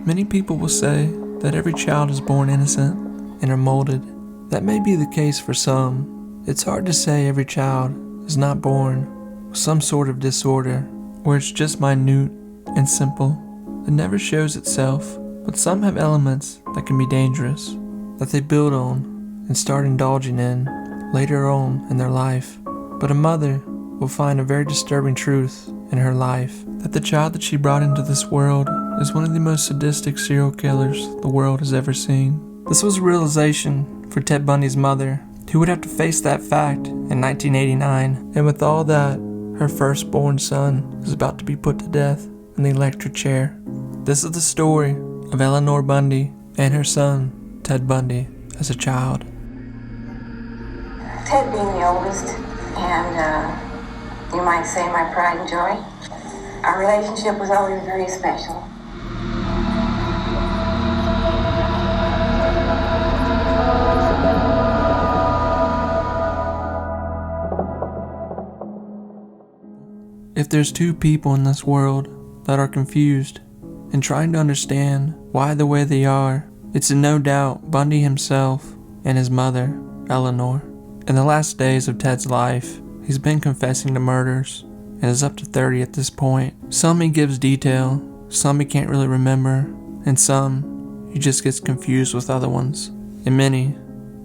Many people will say that every child is born innocent and are molded. That may be the case for some. It's hard to say every child is not born with some sort of disorder, where it's just minute and simple. It never shows itself, but some have elements that can be dangerous, that they build on and start indulging in later on in their life. But a mother will find a very disturbing truth in her life, that the child that she brought into this world is one of the most sadistic serial killers the world has ever seen. This was a realization for Ted Bundy's mother, who would have to face that fact in 1989, and with all that, her firstborn son is about to be put to death in the electric chair. This is the story of Eleanor Bundy and her son, Ted Bundy, as a child. Ted being the oldest, and you might say my pride and joy, our relationship was always very special. If there's two people in this world that are confused and trying to understand why the way they are, it's no doubt Bundy himself and his mother, Eleanor. In the last days of Ted's life, he's been confessing to murders and is up to 30 at this point. Some he gives detail, some he can't really remember, and some he just gets confused with other ones, and many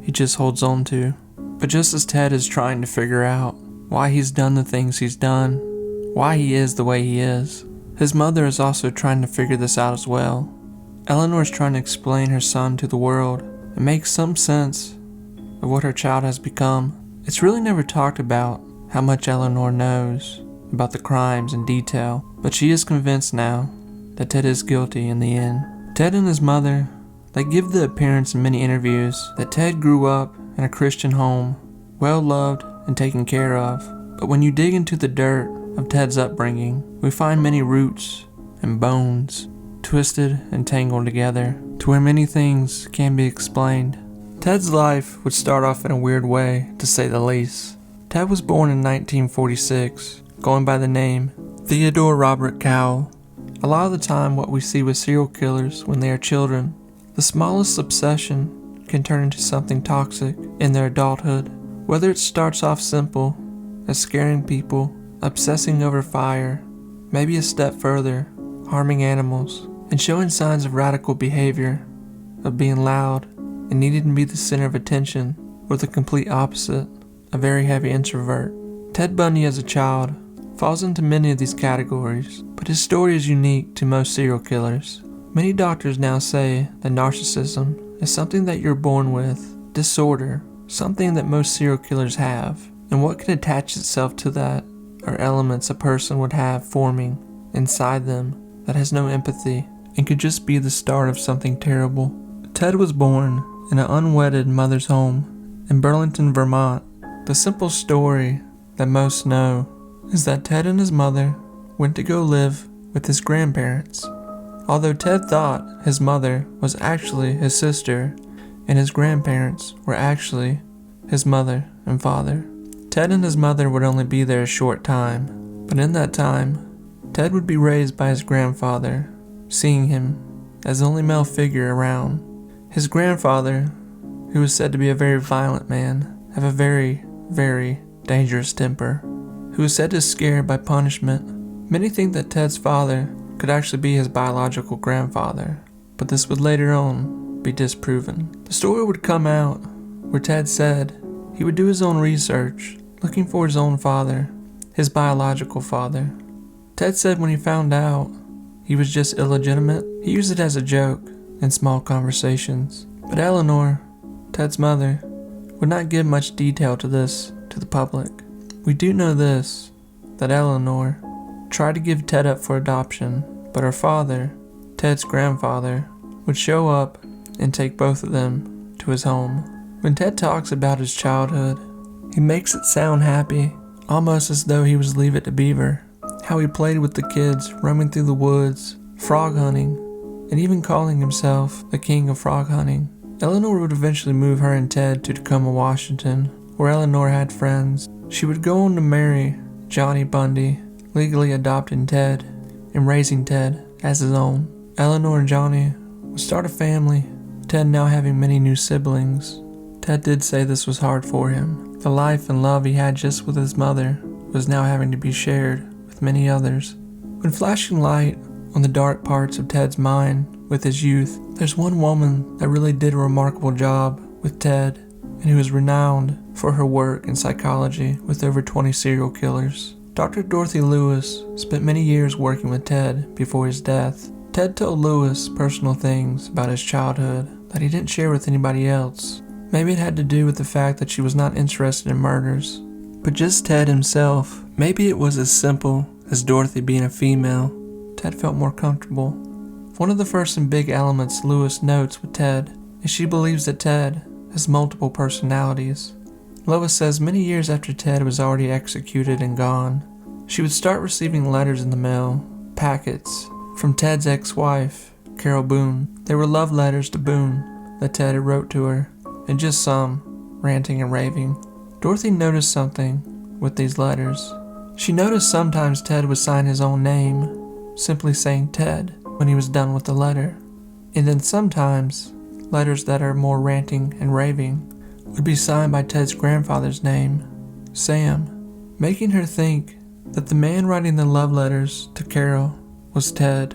he just holds on to. But just as Ted is trying to figure out why he's done the things he's done, why he is the way he is, his mother is also trying to figure this out as well. Eleanor's trying to explain her son to the world and make some sense of what her child has become. It's really never talked about how much Eleanor knows about the crimes in detail, but she is convinced now that Ted is guilty in the end. Ted and his mother, they give the appearance in many interviews that Ted grew up in a Christian home, well loved and taken care of. But when you dig into the dirt of Ted's upbringing, we find many roots and bones twisted and tangled together to where many things can be explained. Ted's life would start off in a weird way, to say the least. Ted was born in 1946, going by the name Theodore Robert Cowell. A lot of the time what we see with serial killers when they are children, the smallest obsession can turn into something toxic in their adulthood. Whether it starts off simple, as scaring people, obsessing over fire, maybe a step further, harming animals, and showing signs of radical behavior, of being loud and needing to be the center of attention, or the complete opposite, a very heavy introvert. Ted Bundy as a child falls into many of these categories, but his story is unique to most serial killers. Many doctors now say that narcissism is something that you're born with, disorder, something that most serial killers have, and what can attach itself to that are elements a person would have forming inside them that has no empathy and could just be the start of something terrible. Ted was born in an unwedded mother's home in Burlington, Vermont. The simple story that most know is that Ted and his mother went to go live with his grandparents. Although Ted thought his mother was actually his sister and his grandparents were actually his mother and father. Ted and his mother would only be there a short time, but in that time, Ted would be raised by his grandfather, seeing him as the only male figure around. His grandfather, who was said to be a very violent man, have a very, very dangerous temper, who was said to scare by punishment. Many think that Ted's father could actually be his biological grandfather, but this would later on be disproven. The story would come out where Ted said he would do his own research, looking for his own father, his biological father. Ted said when he found out he was just illegitimate, he used it as a joke in small conversations. But Eleanor, Ted's mother, would not give much detail to this to the public. We do know this, that Eleanor tried to give Ted up for adoption, but her father, Ted's grandfather, would show up and take both of them to his home. When Ted talks about his childhood, he makes it sound happy, almost as though he was Leave It to Beaver. How he played with the kids, roaming through the woods, frog hunting, and even calling himself the king of frog hunting. Eleanor would eventually move her and Ted to Tacoma, Washington, where Eleanor had friends. She would go on to marry Johnny Bundy, legally adopting Ted and raising Ted as his own. Eleanor and Johnny would start a family, Ted now having many new siblings. Ted did say this was hard for him. The life and love he had just with his mother was now having to be shared with many others. When flashing light on the dark parts of Ted's mind with his youth, there's one woman that really did a remarkable job with Ted and who is renowned for her work in psychology with over 20 serial killers. Dr. Dorothy Lewis spent many years working with Ted before his death. Ted told Lewis personal things about his childhood that he didn't share with anybody else. Maybe it had to do with the fact that she was not interested in murders, but just Ted himself. Maybe it was as simple as Dorothy being a female. Ted felt more comfortable. One of the first and big elements Lewis notes with Ted is she believes that Ted has multiple personalities. Lois says many years after Ted was already executed and gone, she would start receiving letters in the mail, packets, from Ted's ex-wife, Carol Boone. They were love letters to Boone that Ted had wrote to her, and just some ranting and raving. Dorothy noticed something with these letters. She noticed sometimes Ted would sign his own name, simply saying Ted when he was done with the letter. And then sometimes, letters that are more ranting and raving would be signed by Ted's grandfather's name, Sam, making her think that the man writing the love letters to Carol was Ted,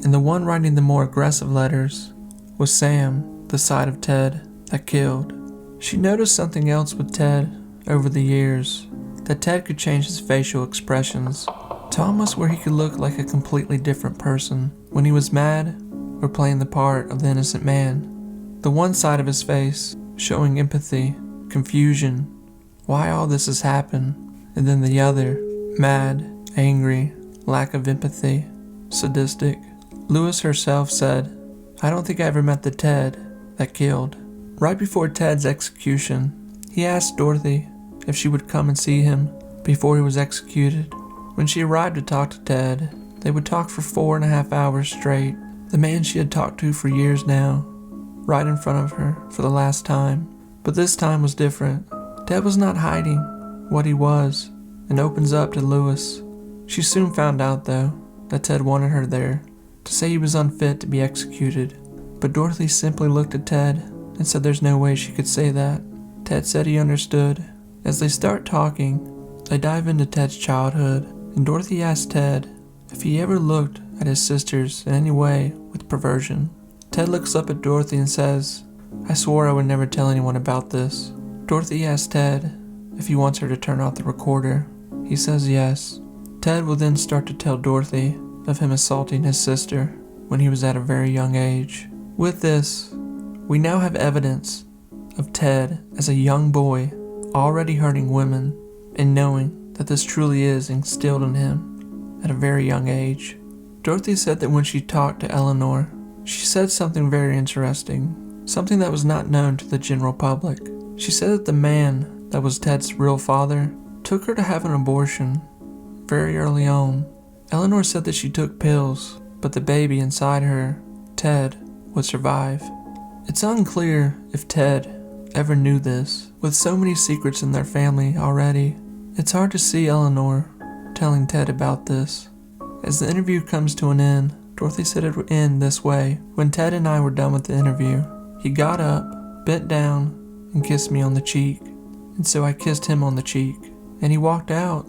and the one writing the more aggressive letters was Sam, the side of Ted that killed. She noticed something else with Ted over the years, that Ted could change his facial expressions to almost where he could look like a completely different person when he was mad or playing the part of the innocent man. The one side of his face showing empathy, confusion, why all this has happened, and then the other, mad, angry, lack of empathy, sadistic. Lewis herself said, "I don't think I ever met the Ted that killed." Right before Ted's execution, he asked Dorothy if she would come and see him before he was executed. When she arrived to talk to Ted, they would talk for 4.5 hours straight. The man she had talked to for years now, right in front of her for the last time. But this time was different. Ted was not hiding what he was and opens up to Lewis. She soon found out, though, that Ted wanted her there to say he was unfit to be executed. But Dorothy simply looked at Ted and said there's no way she could say that. Ted said he understood. As they start talking, they dive into Ted's childhood, and Dorothy asked Ted if he ever looked at his sisters in any way with perversion. Ted looks up at Dorothy and says, "I swore I would never tell anyone about this." Dorothy asks Ted if he wants her to turn off the recorder. He says yes. Ted will then start to tell Dorothy of him assaulting his sister when he was at a very young age. With this, we now have evidence of Ted as a young boy already hurting women and knowing that this truly is instilled in him at a very young age. Dorothy said that when she talked to Eleanor, she said something very interesting, something that was not known to the general public. She said that the man that was Ted's real father took her to have an abortion very early on. Eleanor said that she took pills, but the baby inside her, Ted, would survive. It's unclear if Ted ever knew this. With so many secrets in their family already, it's hard to see Eleanor telling Ted about this. As the interview comes to an end, Dorothy said it would end this way. When Ted and I were done with the interview, he got up, bent down, and kissed me on the cheek. And so I kissed him on the cheek, and he walked out.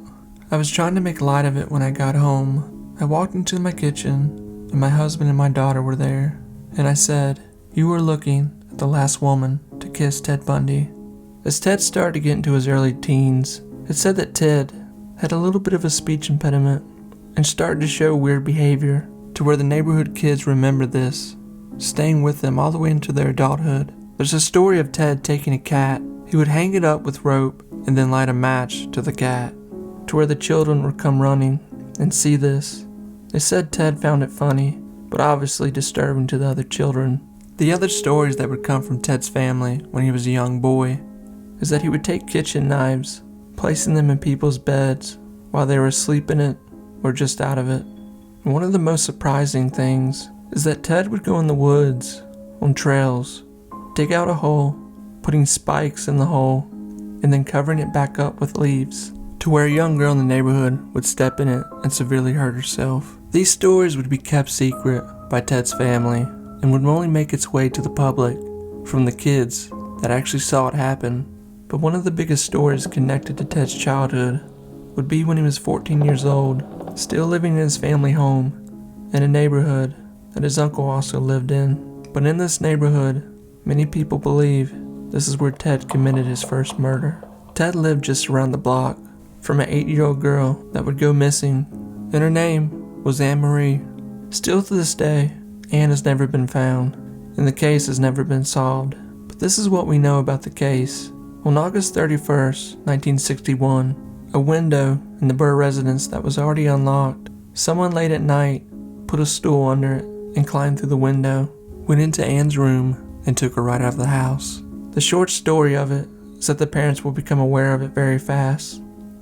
I was trying to make light of it when I got home. I walked into my kitchen, and my husband and my daughter were there, and I said, "You were looking at the last woman to kiss Ted Bundy." As Ted started to get into his early teens, it said that Ted had a little bit of a speech impediment and started to show weird behavior to where the neighborhood kids remembered this, staying with them all the way into their adulthood. There's a story of Ted taking a cat. He would hang it up with rope and then light a match to the cat, to where the children would come running and see this. They said Ted found it funny, but obviously disturbing to the other children. The other stories that would come from Ted's family when he was a young boy is that he would take kitchen knives, placing them in people's beds while they were asleep in it or just out of it. And one of the most surprising things is that Ted would go in the woods, on trails, dig out a hole, putting spikes in the hole, and then covering it back up with leaves to where a young girl in the neighborhood would step in it and severely hurt herself. These stories would be kept secret by Ted's family and would only make its way to the public from the kids that actually saw it happen. But one of the biggest stories connected to Ted's childhood would be when he was 14 years old, still living in his family home in a neighborhood that his uncle also lived in. But in this neighborhood, many people believe this is where Ted committed his first murder. Ted lived just around the block from an 8-year-old girl that would go missing, and her name was Anne Marie. Still to this day, Anne has never been found, and the case has never been solved. But this is what we know about the case. On August 31st, 1961, a window in the Burr residence that was already unlocked, someone late at night put a stool under it and climbed through the window, went into Anne's room, and took her right out of the house. The short story of it is that the parents will become aware of it very fast,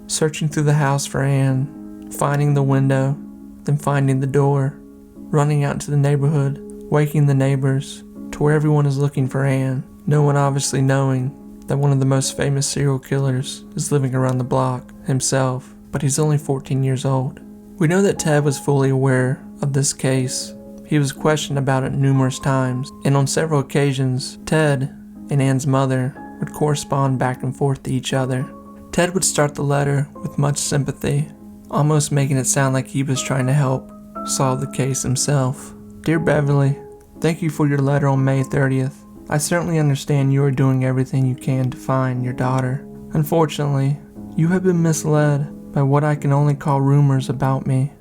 searching through the house for Anne, finding the window, then finding the door, running out into the neighborhood, waking the neighbors, to where everyone is looking for Anne, no one obviously knowing that one of the most famous serial killers is living around the block himself, but he's only 14 years old. We know that Ted was fully aware of this case. He was questioned about it numerous times, and on several occasions, Ted and Anne's mother would correspond back and forth to each other. Ted would start the letter with much sympathy, almost making it sound like he was trying to help solve the case himself. Dear Beverly, thank you for your letter on May 30th. I certainly understand you are doing everything you can to find your daughter. Unfortunately, you have been misled by what I can only call rumors about me.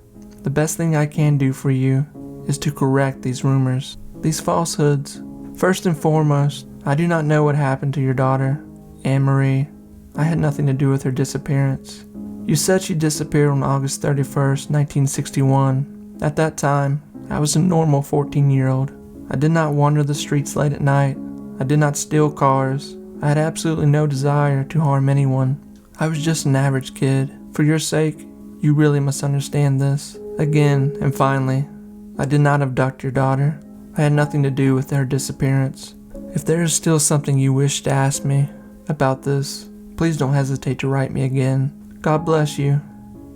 The best thing I can do for you is to correct these rumors, these falsehoods. First and foremost, I do not know what happened to your daughter, Anne Marie. I had nothing to do with her disappearance. You said she disappeared on August 31st, 1961. At that time, I was a normal 14-year-old. I did not wander the streets late at night. I did not steal cars. I had absolutely no desire to harm anyone. I was just an average kid. For your sake, you really must understand this. Again, and finally, I did not abduct your daughter. I had nothing to do with her disappearance. If there is still something you wish to ask me about this, please don't hesitate to write me again. God bless you,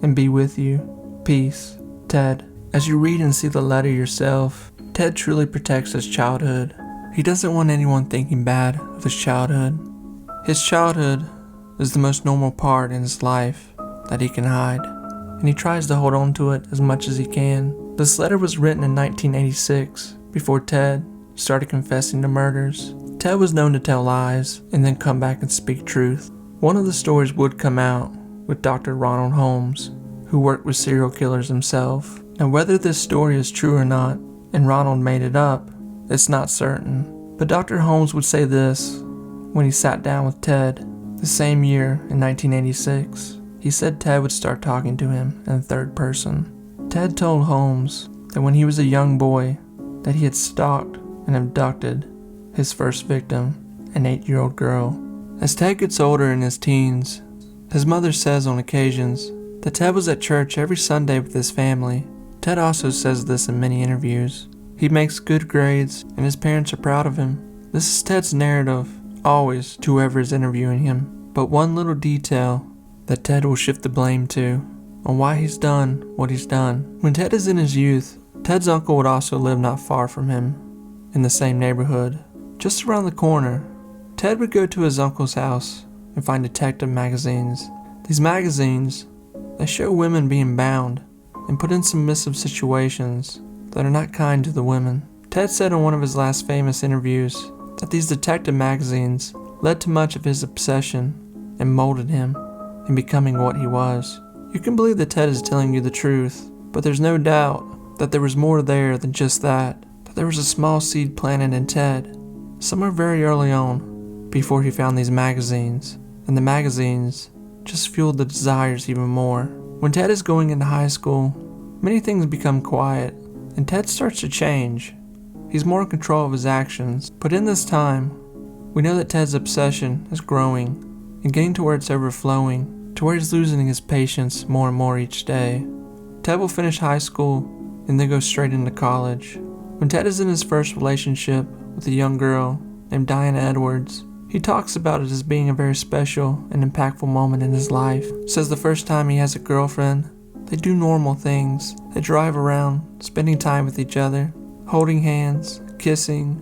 and be with you. Peace, Ted. As you read and see the letter yourself, Ted truly protects his childhood. He doesn't want anyone thinking bad of his childhood. His childhood is the most normal part in his life that he can hide, and he tries to hold on to it as much as he can. This letter was written in 1986, before Ted started confessing to murders. Ted was known to tell lies and then come back and speak truth. One of the stories would come out with Dr. Ronald Holmes, who worked with serial killers himself. Now, whether this story is true or not, and Ronald made it up, it's not certain. But Dr. Holmes would say this when he sat down with Ted the same year in 1986. He said Ted would start talking to him in third person. Ted told Holmes that when he was a young boy, that he had stalked and abducted his first victim, an 8-year-old girl. As Ted gets older in his teens, his mother says on occasions that Ted was at church every Sunday with his family. Ted also says this in many interviews. He makes good grades, and his parents are proud of him. This is Ted's narrative, always to whoever is interviewing him. But one little detail that Ted will shift the blame to on why he's done what he's done. When Ted is in his youth, Ted's uncle would also live not far from him, in the same neighborhood. Just around the corner, Ted would go to his uncle's house and find detective magazines. These magazines, they show women being bound and put in submissive situations that are not kind to the women. Ted said in one of his last famous interviews that these detective magazines led to much of his obsession and molded him in becoming what he was. You can believe that Ted is telling you the truth, but there's no doubt that there was more there than just that there was a small seed planted in Ted somewhere very early on before he found these magazines, and the magazines just fueled the desires even more. When Ted is going into high school, many things become quiet, and Ted starts to change. He's more in control of his actions, but in this time, we know that Ted's obsession is growing and getting to where it's overflowing, to where he's losing his patience more and more each day. Ted will finish high school and then go straight into college. When Ted is in his first relationship with a young girl named Diana Edwards, He talks about it as being a very special and impactful moment in his life. Says the first time he has a girlfriend, they do normal things. They drive around, spending time with each other, holding hands, kissing,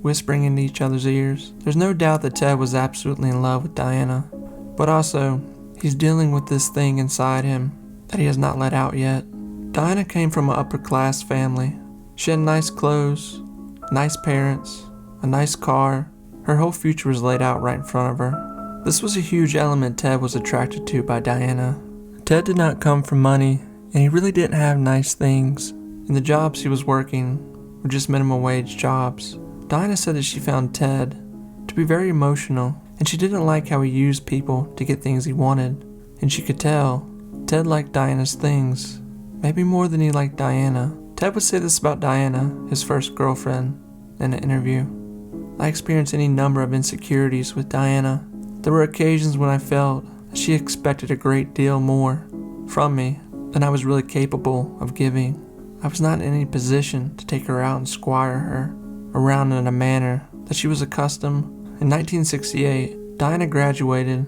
whispering into each other's ears. There's no doubt that Ted was absolutely in love with Diana, but also, he's dealing with this thing inside him that he has not let out yet. Diana came from an upper-class family. She had nice clothes, nice parents, a nice car. Her whole future was laid out right in front of her. This was a huge element Ted was attracted to by Diana. Ted did not come from money, and he really didn't have nice things, and the jobs he was working were just minimum wage jobs. Diana said that she found Ted to be very emotional, and she didn't like how he used people to get things he wanted, and she could tell Ted liked Diana's things, maybe more than he liked Diana. Ted would say this about Diana, his first girlfriend, in an interview. I experienced any number of insecurities with Diana. There were occasions when I felt that she expected a great deal more from me than I was really capable of giving. I was not in any position to take her out and squire her around in a manner that she was accustomed. In 1968, Diana graduated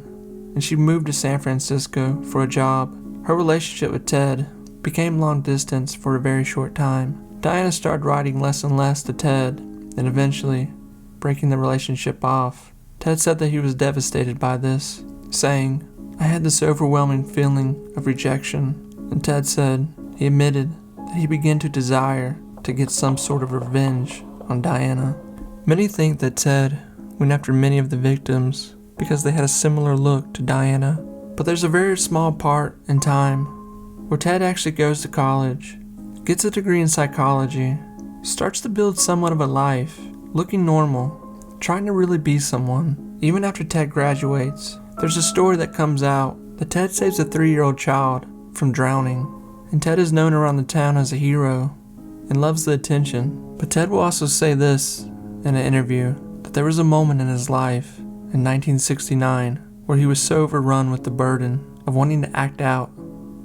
and she moved to San Francisco for a job. Her relationship with Ted became long distance for a very short time. Diana started writing less and less to Ted and eventually breaking the relationship off. Ted said that he was devastated by this, saying, "I had this overwhelming feeling of rejection," and Ted said he admitted that he began to desire to get some sort of revenge on Diana. Many think that Ted went after many of the victims because they had a similar look to Diana, but there's a very small part in time where Ted actually goes to college, gets a degree in psychology, starts to build somewhat of a life, looking normal, trying to really be someone. Even after Ted graduates, there's a story that comes out that Ted saves a 3-year-old child from drowning, and Ted is known around the town as a hero and loves the attention. But Ted will also say this in an interview, that there was a moment in his life in 1969 where he was so overrun with the burden of wanting to act out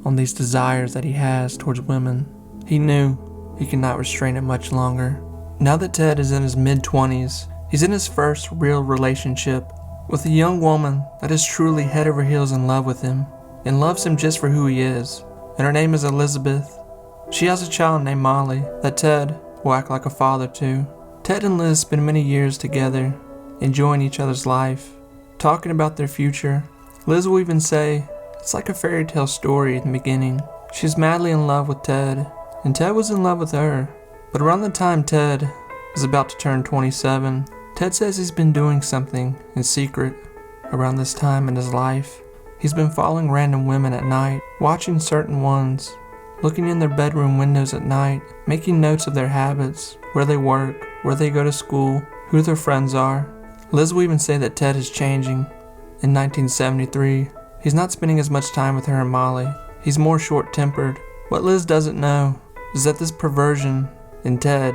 on these desires that he has towards women. He knew he could not restrain it much longer. Now that Ted is in his mid-20s, he's in his first real relationship with a young woman that is truly head over heels in love with him and loves him just for who he is, and her name is Elizabeth. She has a child named Molly that Ted will act like a father to. Ted and Liz spend many years together, enjoying each other's life, talking about their future. Liz will even say it's like a fairy tale story in the beginning. She's madly in love with Ted, and Ted was in love with her. But around the time Ted is about to turn 27, Ted says he's been doing something in secret around this time in his life. He's been following random women at night, watching certain ones, looking in their bedroom windows at night, making notes of their habits, where they work, where they go to school, who their friends are. Liz will even say that Ted is changing. In 1973, he's not spending as much time with her and Molly. He's more short-tempered. What Liz doesn't know is that this perversion in Ted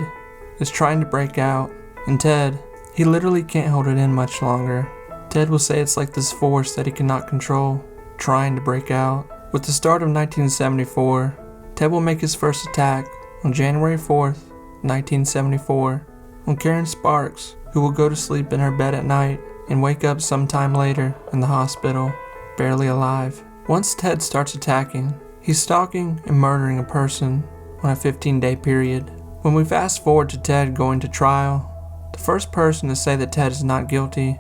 is trying to break out. And Ted, he literally can't hold it in much longer. Ted will say it's like this force that he cannot control, trying to break out. With the start of 1974, Ted will make his first attack on January 4th, 1974, on Karen Sparks, who will go to sleep in her bed at night and wake up sometime later in the hospital, barely alive. Once Ted starts attacking, he's stalking and murdering a person on a 15-day period. When we fast forward to Ted going to trial, the first person to say that Ted is not guilty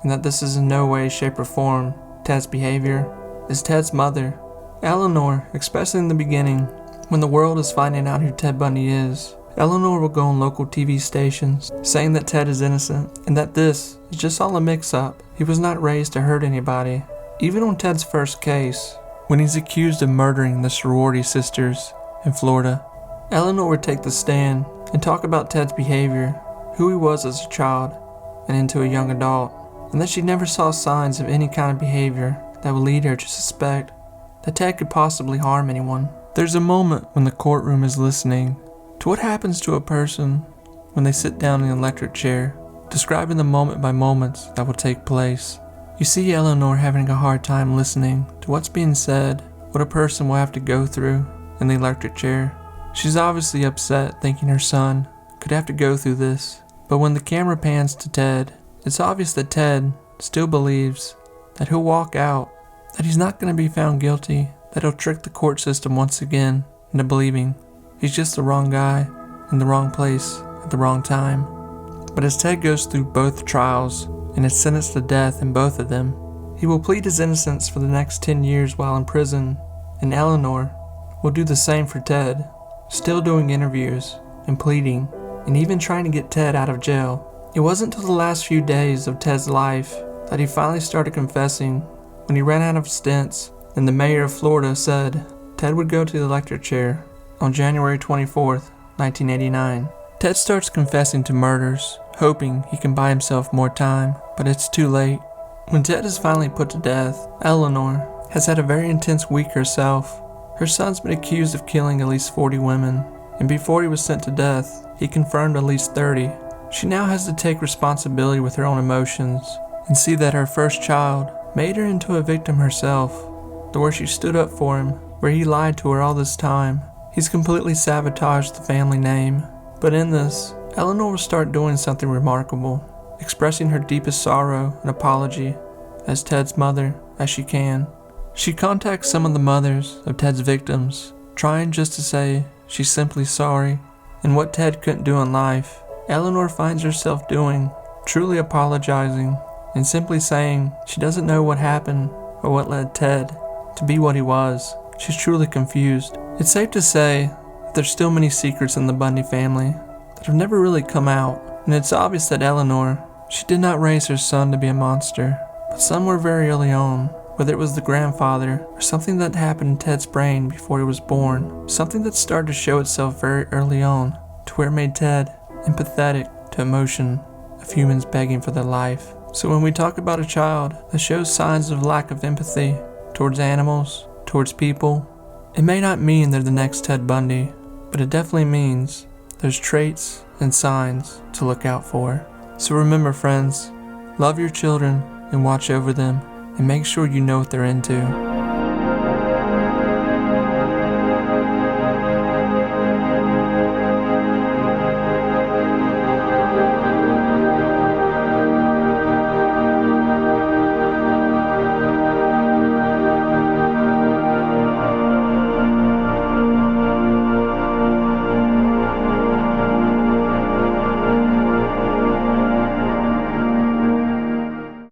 and that this is in no way, shape, or form Ted's behavior is Ted's mother, Eleanor. Especially in the beginning, when the world is finding out who Ted Bundy is, Eleanor will go on local TV stations saying that Ted is innocent and that this is just all a mix-up. He was not raised to hurt anybody. Even on Ted's first case, when he's accused of murdering the sorority sisters in Florida, Eleanor would take the stand and talk about Ted's behavior, who he was as a child and into a young adult, and that she never saw signs of any kind of behavior that would lead her to suspect that Ted could possibly harm anyone. There's a moment when the courtroom is listening to what happens to a person when they sit down in an electric chair, describing the moment by moments that will take place. You see Eleanor having a hard time listening to what's being said, what a person will have to go through in the electric chair. She's obviously upset, thinking her son could have to go through this. But when the camera pans to Ted It's obvious that Ted still believes that he'll walk out, that he's not going to be found guilty, that he'll trick the court system once again into believing he's just the wrong guy in the wrong place at the wrong time. But as Ted goes through both trials and is sentenced to death in both of them, he will plead his innocence for the next 10 years while in prison, and Eleanor will do the same for Ted, still doing interviews and pleading and even trying to get Ted out of jail. It wasn't until the last few days of Ted's life that he finally started confessing when he ran out of stints and the mayor of Florida said Ted would go to the electric chair on January 24th, 1989. Ted starts confessing to murders, hoping he can buy himself more time, but it's too late. When Ted is finally put to death, Eleanor has had a very intense week herself. Her son's been accused of killing at least 40 women, and before he was sent to death, he confirmed at least 30. She now has to take responsibility with her own emotions and see that her first child made her into a victim herself. The where she stood up for him, where he lied to her all this time, he's completely sabotaged the family name. But in this, Eleanor will start doing something remarkable, expressing her deepest sorrow and apology as Ted's mother as she can. She contacts some of the mothers of Ted's victims, trying just to say she's simply sorry, and what Ted couldn't do in life, Eleanor finds herself doing, truly apologizing, and simply saying she doesn't know what happened or what led Ted to be what he was. She's truly confused. It's safe to say that there's still many secrets in the Bundy family that have never really come out, and it's obvious that Eleanor, she did not raise her son to be a monster, but somewhere very early on, whether it was the grandfather or something that happened in Ted's brain before he was born, something that started to show itself very early on to where it made Ted empathetic to emotion of humans begging for their life. So when we talk about a child that shows signs of lack of empathy towards animals, towards people, it may not mean they're the next Ted Bundy, but it definitely means there's traits and signs to look out for. So remember, friends, love your children and watch over them, and make sure you know what they're into.